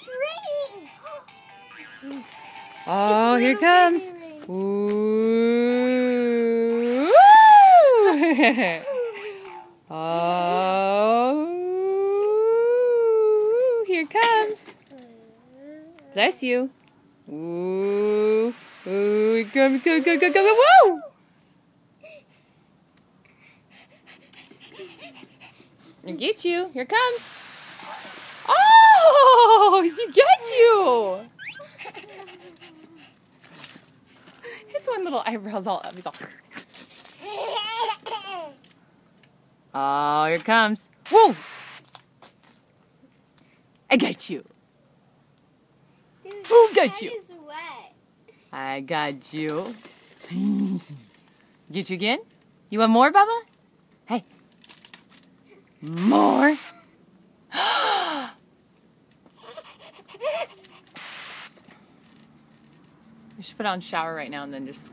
It's raining. Oh, here it comes. Ooh. Oh, here it comes. Bless you. Ooh. Ooh, go, go, go, go, go, go. Woo! I get you. Here it comes. Oh, he get you. His one little eyebrows all up. He's all. Oh, here it comes. Whoa! I got you. Dude, Who got you? Is wet. I got you. Get you again? You want more, Bubba? Hey. More? We should put on shower right now and then just